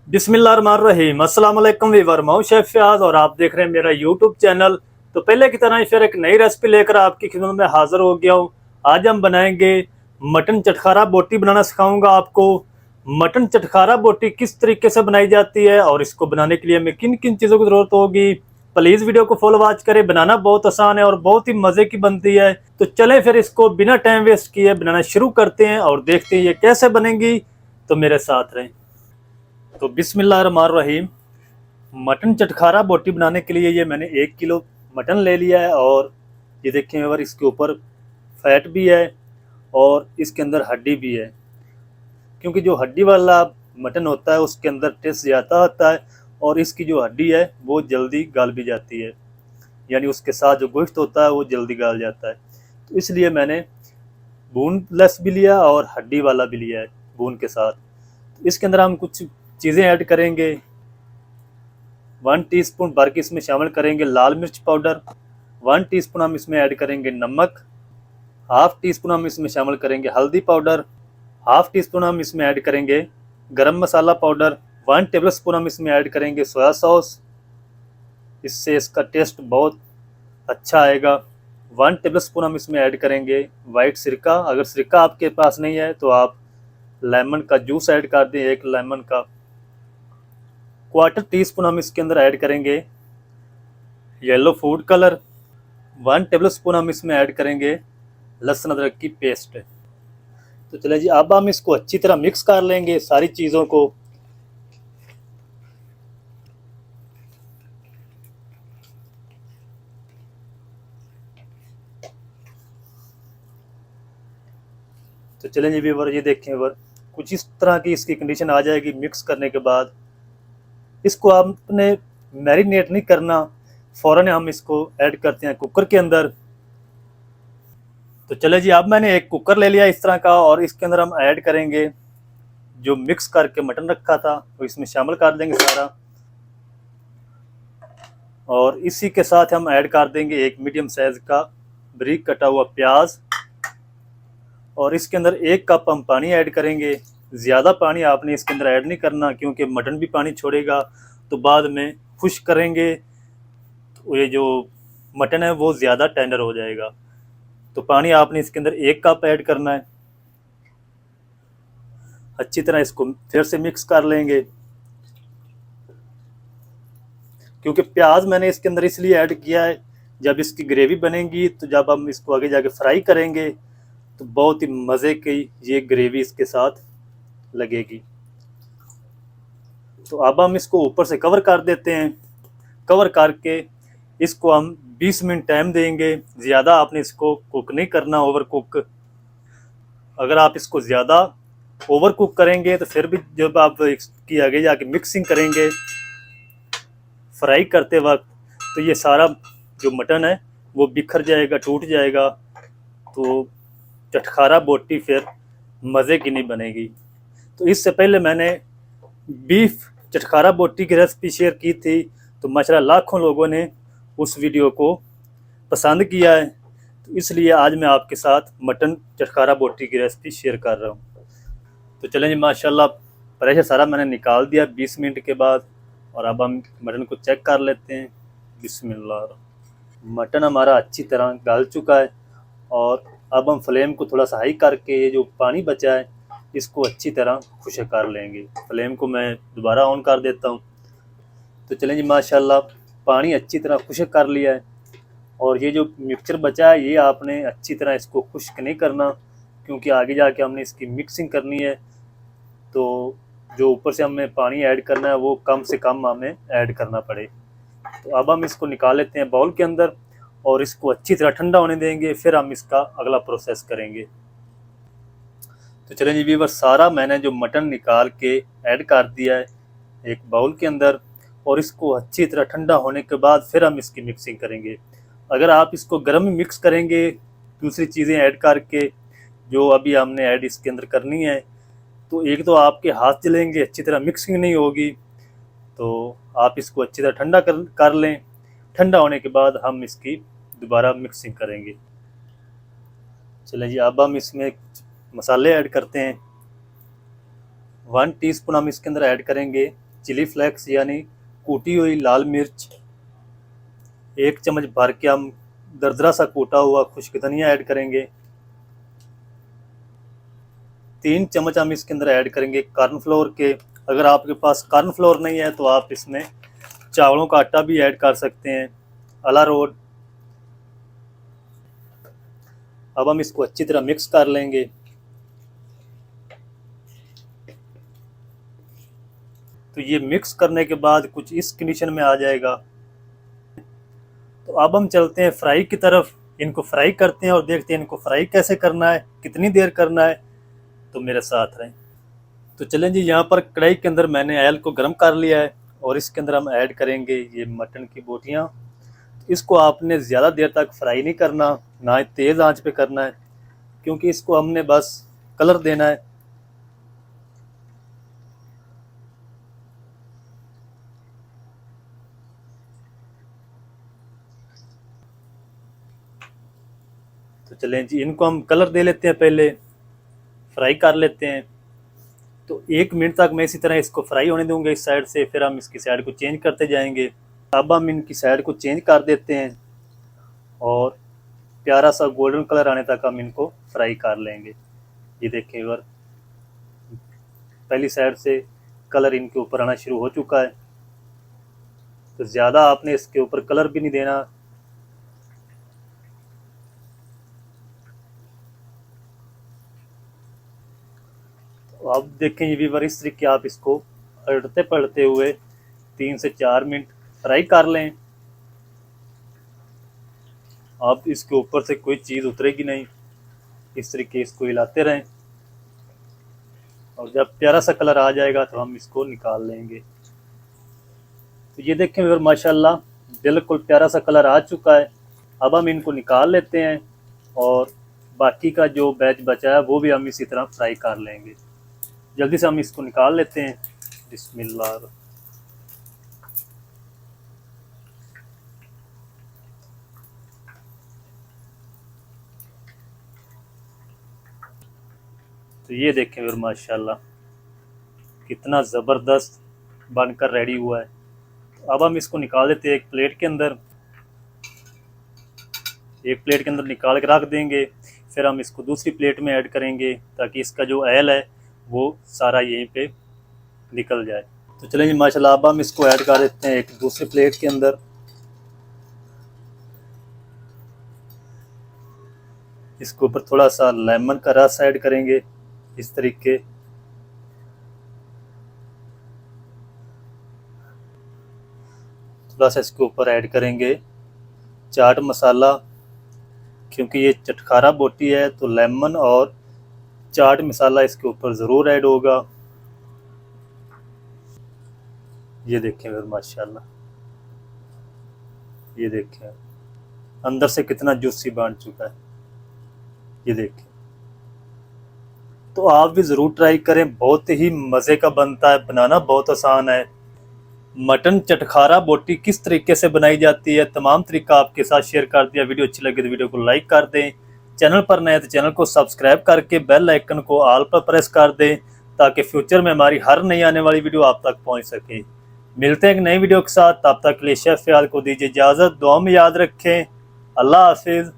बिस्मिल्लाहिर्रहमानिर्रहीम। अस्सलाम वालेकुम वीवर, मैं हूं शेफ फयाज और आप देख रहे हैं मेरा यूट्यूब चैनल। तो पहले की तरह ही फिर एक नई रेसिपी लेकर आपकी खिदमत में हाजिर हो गया हूं। आज हम बनाएंगे मटन चटखारा बोटी बनाना सिखाऊंगा आपको। मटन चटखारा बोटी किस तरीके से बनाई जाती है और इसको बनाने के लिए हमें किन किन चीज़ों की ज़रूरत होगी। प्लीज़ वीडियो को फुल वॉच करें। बनाना बहुत आसान है और बहुत ही मज़े की बनती है। तो चलें फिर इसको बिना टाइम वेस्ट किए बनाना शुरू करते हैं और देखते हैं ये कैसे बनेंगी। तो मेरे साथ रहें। तो बिस्मिल्लाहिर्रहमानिर्रहीम। मटन चटखारा बोटी बनाने के लिए ये मैंने 1 किलो मटन ले लिया है और ये देखें और इसके ऊपर फैट भी है और इसके अंदर हड्डी भी है, क्योंकि जो हड्डी वाला मटन होता है उसके अंदर टेस्ट ज़्यादा होता है और इसकी जो हड्डी है वो जल्दी गल भी जाती है, यानी उसके साथ जो गोश्त होता है वो जल्दी गल जाता है। तो इसलिए मैंने बोनलेस भी लिया और हड्डी वाला भी लिया है बोन के साथ। तो इसके अंदर हम कुछ चीज़ें ऐड करेंगे। 1 टीस्पून भर के इसमें शामिल करेंगे लाल मिर्च पाउडर। 1 टीस्पून हम इसमें ऐड करेंगे नमक। हाफ टी स्पून हम इसमें शामिल करेंगे हल्दी पाउडर। हाफ टी स्पून हम इसमें ऐड करेंगे गरम मसाला पाउडर। 1 टेबल स्पून हम इसमें ऐड करेंगे सोया सॉस, इससे इसका टेस्ट बहुत अच्छा आएगा। 1 टेबल स्पून हम इसमें ऐड करेंगे वाइट सिरका। अगर सिरका आपके पास नहीं है तो आप लेमन का जूस ऐड कर दें, 1 लेमन का। 1/4 टीस्पून हम इसके अंदर ऐड करेंगे yellow food colour. 1 table spoon हम इसमें ऐड करेंगे लहसुन अदरक की पेस्ट। तो चलिए जी, अब हम इसको अच्छी तरह मिक्स कर लेंगे सारी चीज़ों को। तो चलें जी व्यूअर, ये देखें व्यूअर, कुछ इस तरह की इसकी कंडीशन आ जाएगी। मिक्स करने के बाद इसको आपने मैरिनेट नहीं करना, फ़ौरन हम इसको ऐड करते हैं कुकर के अंदर। तो चले जी, अब मैंने एक कुकर ले लिया इस तरह का और इसके अंदर हम ऐड करेंगे जो मिक्स करके मटन रखा था वो इसमें शामिल कर देंगे सारा। और इसी के साथ हम ऐड कर देंगे 1 मीडियम साइज़ का बारीक कटा हुआ प्याज और इसके अंदर 1 कप हम पानी ऐड करेंगे। ज़्यादा पानी आपने इसके अंदर ऐड नहीं करना, क्योंकि मटन भी पानी छोड़ेगा तो बाद में खुश्क करेंगे तो ये जो मटन है वो ज़्यादा टेंडर हो जाएगा। तो पानी आपने इसके अंदर 1 कप ऐड करना है। अच्छी तरह इसको फिर से मिक्स कर लेंगे, क्योंकि प्याज मैंने इसके अंदर इसलिए ऐड किया है, जब इसकी ग्रेवी बनेगी तो जब हम इसको आगे जाके फ्राई करेंगे तो बहुत ही मज़े की ये ग्रेवी इसके साथ लगेगी। तो अब हम इसको ऊपर से कवर कर देते हैं। कवर करके इसको हम 20 मिनट टाइम देंगे। ज़्यादा आपने इसको कुक नहीं करना, ओवर कुक। अगर आप इसको ज़्यादा ओवर कुक करेंगे तो फिर भी जब आप इसकी आगे जाके मिक्सिंग करेंगे फ्राई करते वक्त तो ये सारा जो मटन है वो बिखर जाएगा, टूट जाएगा। तो चटखारा बोटी फिर मज़े की नहीं बनेगी। तो इससे पहले मैंने बीफ चटखारा बोटी की रेसिपी शेयर की थी, तो माशाल्लाह लाखों लोगों ने उस वीडियो को पसंद किया है। तो इसलिए आज मैं आपके साथ मटन चटखारा बोटी की रेसिपी शेयर कर रहा हूँ। तो चलें जी, माशाल्लाह प्रेशर सारा मैंने निकाल दिया 20 मिनट के बाद। और अब हम मटन को चेक कर लेते हैं। बिस्मिल्लाह। मटन हमारा अच्छी तरह गल चुका है और अब हम फ्लेम को थोड़ा सा हाई करके ये जो पानी बचा है इसको अच्छी तरह खुश्क कर लेंगे। फ्लेम को मैं दोबारा ऑन कर देता हूँ। तो चलें जी, माशाल्लाह पानी अच्छी तरह खुश्क कर लिया है और ये जो मिक्सचर बचा है ये आपने अच्छी तरह इसको खुश्क नहीं करना, क्योंकि आगे जाके हमने इसकी मिक्सिंग करनी है। तो जो ऊपर से हमें पानी ऐड करना है वो कम से कम हमें ऐड करना पड़े। तो अब हम इसको निकाल लेते हैं बाउल के अंदर और इसको अच्छी तरह ठंडा होने देंगे, फिर हम इसका अगला प्रोसेस करेंगे। तो चलें जी व्यूअर, सारा मैंने जो मटन निकाल के ऐड कर दिया है एक बाउल के अंदर और इसको अच्छी तरह ठंडा होने के बाद फिर हम इसकी मिक्सिंग करेंगे। अगर आप इसको गर्म में मिक्स करेंगे दूसरी चीज़ें ऐड करके जो अभी हमने ऐड इसके अंदर करनी है, तो एक तो आपके हाथ जलेंगे, अच्छी तरह मिक्सिंग नहीं होगी। तो आप इसको अच्छी तरह ठंडा कर लें। ठंडा होने के बाद हम इसकी दोबारा मिक्सिंग करेंगे। चलें जी, अब हम इसमें मसाले ऐड करते हैं। 1 टीस्पून हम इसके अंदर ऐड करेंगे चिली फ्लेक्स यानी कूटी हुई लाल मिर्च, 1 चम्मच भर के हम दरदरा सा कूटा हुआ खुश्क धनिया ऐड करेंगे। 3 चम्मच हम इसके अंदर ऐड करेंगे कॉर्नफ्लोर के। अगर आपके पास कॉर्नफ्लोर नहीं है तो आप इसमें चावलों का आटा भी ऐड कर सकते हैं, अरारोट। अब हम इसको अच्छी तरह मिक्स कर लेंगे। तो ये मिक्स करने के बाद कुछ इस कंडीशन में आ जाएगा। तो अब हम चलते हैं फ्राई की तरफ, इनको फ्राई करते हैं और देखते हैं इनको फ्राई कैसे करना है, कितनी देर करना है। तो मेरे साथ रहें। तो चलें जी, यहाँ पर कढ़ाई के अंदर मैंने ऑयल को गर्म कर लिया है और इसके अंदर हम ऐड करेंगे ये मटन की बोटियाँ। इसको आपने ज़्यादा देर तक फ्राई नहीं करना, ना ही तेज़ आंच पे करना है, क्योंकि इसको हमने बस कलर देना है। तो चलें जी, इनको हम कलर दे लेते हैं, पहले फ्राई कर लेते हैं। तो 1 मिनट तक मैं इसी तरह इसको फ्राई होने दूंगा इस साइड से, फिर हम इसकी साइड को चेंज करते जाएंगे। अब हम इनकी साइड को चेंज कर देते हैं और प्यारा सा गोल्डन कलर आने तक हम इनको फ्राई कर लेंगे। ये देखें अगर पहली साइड से कलर इनके ऊपर आना शुरू हो चुका है। तो ज़्यादा आपने इसके ऊपर कलर भी नहीं देना। तो अब देखें ये व्यूअर, इस तरीके आप इसको पलटते पलटते हुए 3 से 4 मिनट फ्राई कर लें। आप इसके ऊपर से कोई चीज़ उतरेगी नहीं, इस तरीके इसको हिलाते रहें और जब प्यारा सा कलर आ जाएगा तो हम इसको निकाल लेंगे। तो ये देखें व्यूअर, माशाल्लाह बिल्कुल प्यारा सा कलर आ चुका है। अब हम इनको निकाल लेते हैं और बाकी का जो बैच बचा है वो भी हम इसी तरह फ्राई कर लेंगे। जल्दी से हम इसको निकाल लेते हैं। बिस्मिल्लाह। तो ये देखें फिर माशाल्लाह कितना ज़बरदस्त बनकर रेडी हुआ है। तो अब हम इसको निकाल देते हैं एक प्लेट के अंदर, निकाल के रख देंगे। फिर हम इसको दूसरी प्लेट में ऐड करेंगे ताकि इसका जो ऑयल है वो सारा यहीं पे निकल जाए। तो चलें जी माशाल्लाह, अब हम इसको ऐड कर देते हैं एक दूसरी प्लेट के अंदर। इसके ऊपर थोड़ा सा लेमन का रस ऐड करेंगे इस तरीके। थोड़ा सा इसके ऊपर ऐड करेंगे चाट मसाला, क्योंकि ये चटखारा बोटी है तो लेमन और चाट मसाला इसके ऊपर ज़रूर ऐड होगा। ये देखें फिर माशाल्लाह, ये देखें अंदर से कितना जूसी बन चुका है। ये देखें, तो आप भी ज़रूर ट्राई करें, बहुत ही मज़े का बनता है, बनाना बहुत आसान है। मटन चटखारा बोटी किस तरीके से बनाई जाती है तमाम तरीका आपके साथ शेयर कर दिया। वीडियो अच्छी लगे तो वीडियो को लाइक कर दें, चैनल पर नए तो चैनल को सब्सक्राइब करके बेल आइकन को ऑल पर प्रेस कर दें ताकि फ्यूचर में हमारी हर नई आने वाली वीडियो आप तक पहुंच सके। मिलते हैं एक नई वीडियो के साथ, तब तक के लिए शेफ फ़याद को दीजिए इजाज़त। दुआ में याद रखें। अल्लाह हाफिज़।